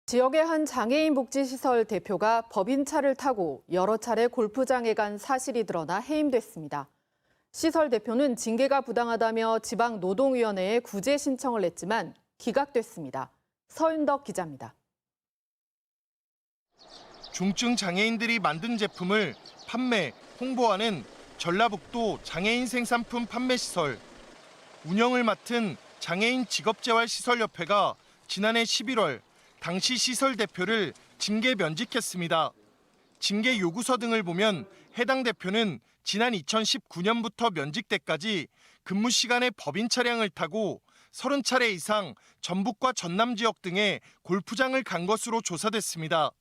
지역의 한 장애인 복지시설 대표가 법인차를 타고 여러 차례 골프장에 간 사실이 드러나 해임됐습니다. 시설 대표는 징계가 부당하다며 지방노동위원회에 구제 신청을 냈지만 기각됐습니다. 서윤덕 기자입니다. 중증 장애인들이 만든 제품을 판매, 홍보하는 전라북도 장애인 생산품 판매시설. 운영을 맡은 장애인 직업재활시설협회가 지난해 11월 당시 시설 대표를 징계 면직했습니다. 징계 요구서 등을 보면 해당 대표는 지난 2019년부터 면직 때까지 근무 시간에 법인 차량을 타고 30차례 이상 전북과 전남 지역 등의 골프장을 간 것으로 조사됐습니다.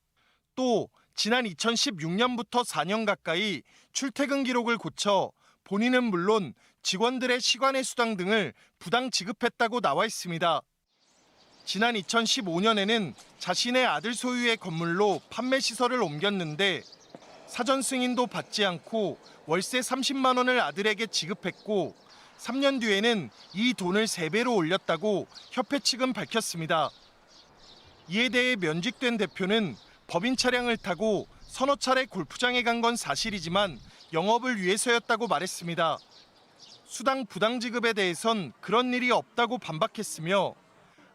또 지난 2016년부터 4년 가까이 출퇴근 기록을 고쳐 본인은 물론 직원들의 시간의 수당 등을 부당 지급했다고 나와 있습니다. 지난 2015년에는 자신의 아들 소유의 건물로 판매 시설을 옮겼는데 사전 승인도 받지 않고 월세 30만 원을 아들에게 지급했고 3년 뒤에는 이 돈을 3배로 올렸다고 협회 측은 밝혔습니다. 이에 대해 면직된 대표는 법인 차량을 타고 서너 차례 골프장에 간 건 사실이지만 영업을 위해서였다고 말했습니다. 수당 부당 지급에 대해선 그런 일이 없다고 반박했으며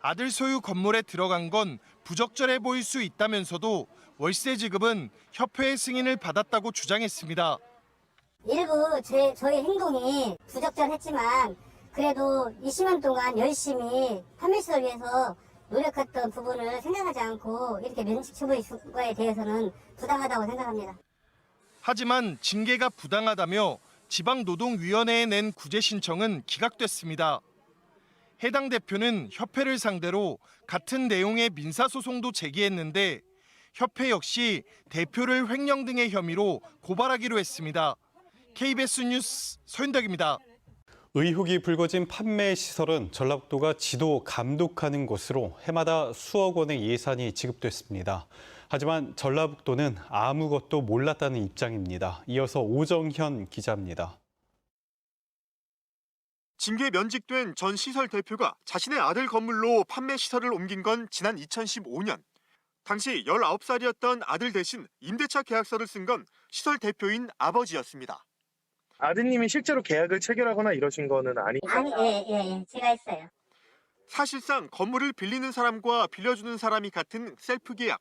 아들 소유 건물에 들어간 건 부적절해 보일 수 있다면서도 월세 지급은 협회의 승인을 받았다고 주장했습니다. 일부 저희 행동이 부적절했지만 그래도 20년 동안 열심히 판매시설 위해서 노력했던 부분을 생각하지 않고 이렇게 면직 처분이 있은 거에 대해서는 부당하다고 생각합니다. 하지만 징계가 부당하다며 지방노동위원회에 낸 구제 신청은 기각됐습니다. 해당 대표는 협회를 상대로 같은 내용의 민사소송도 제기했는데 협회 역시 대표를 횡령 등의 혐의로 고발하기로 했습니다. KBS 뉴스 서윤덕입니다. 의혹이 불거진 판매 시설은 전라북도가 지도 감독하는 곳으로 해마다 수억 원의 예산이 지급됐습니다. 하지만 전라북도는 아무것도 몰랐다는 입장입니다. 이어서 오정현 기자입니다. 징계 면직된 전 시설 대표가 자신의 아들 건물로 판매 시설을 옮긴 건 지난 2015년. 당시 19살이었던 아들 대신 임대차 계약서를 쓴 건 시설 대표인 아버지였습니다. 아드님이 실제로 계약을 체결하거나 이러신 거는 예, 제가 했어요. 사실상 건물을 빌리는 사람과 빌려주는 사람이 같은 셀프 계약.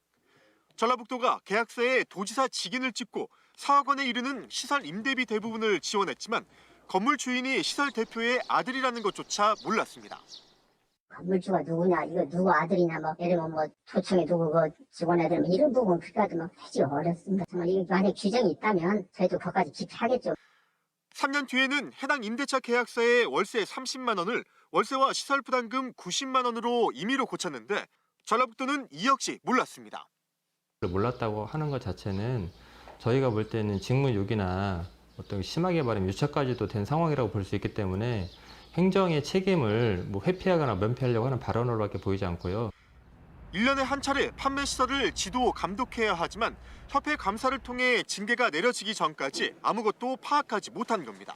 전라북도가 계약서에 도지사 직인을 찍고 4억 원에 이르는 시설 임대비 대부분을 지원했지만 건물 주인이 시설 대표의 아들이라는 것조차 몰랐습니다. 건물주가 누구냐, 이거 누구 아들이냐, 예를 들면 도청에 누구 직원 애들 이런 부분 그까지 되게 어렵습니다. 정말 이게 만약 규정이 있다면 저희도 그것까지 기피하겠죠. 3년 뒤에는 해당 임대차 계약서에 월세 30만 원을 월세와 시설 부담금 90만 원으로 임의로 고쳤는데 전라북도는 이 역시 몰랐습니다. 몰랐다고 하는 것 자체는 저희가 볼 때는 직무유기나 어떤 심하게 말하면 유착까지도 된 상황이라고 볼 수 있기 때문에 행정의 책임을 회피하거나 면피하려고 하는 발언으로밖에 보이지 않고요. 1년에 한 차례 판매 시설을 지도 감독해야 하지만 협회 감사를 통해 징계가 내려지기 전까지 아무것도 파악하지 못한 겁니다.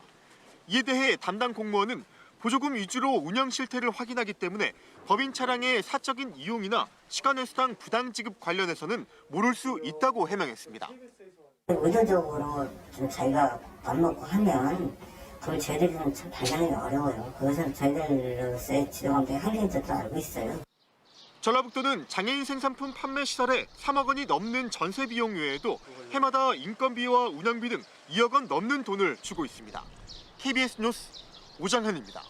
이에 대해 담당 공무원은 보조금 위주로 운영 실태를 확인하기 때문에 법인 차량의 사적인 이용이나 시간의 수당 부당 지급 관련해서는 모를 수 있다고 해명했습니다. 의도적으로 좀 저희가 밥 먹고 하면 그걸 저희들은 참 발견하기 어려워요. 그것은 저희들로서의 지도감독의 한계인 것도 알고 있어요. 전라북도는 장애인 생산품 판매 시설에 3억 원이 넘는 전세 비용 외에도 해마다 인건비와 운영비 등 2억 원 넘는 돈을 주고 있습니다. KBS 뉴스 오정현입니다.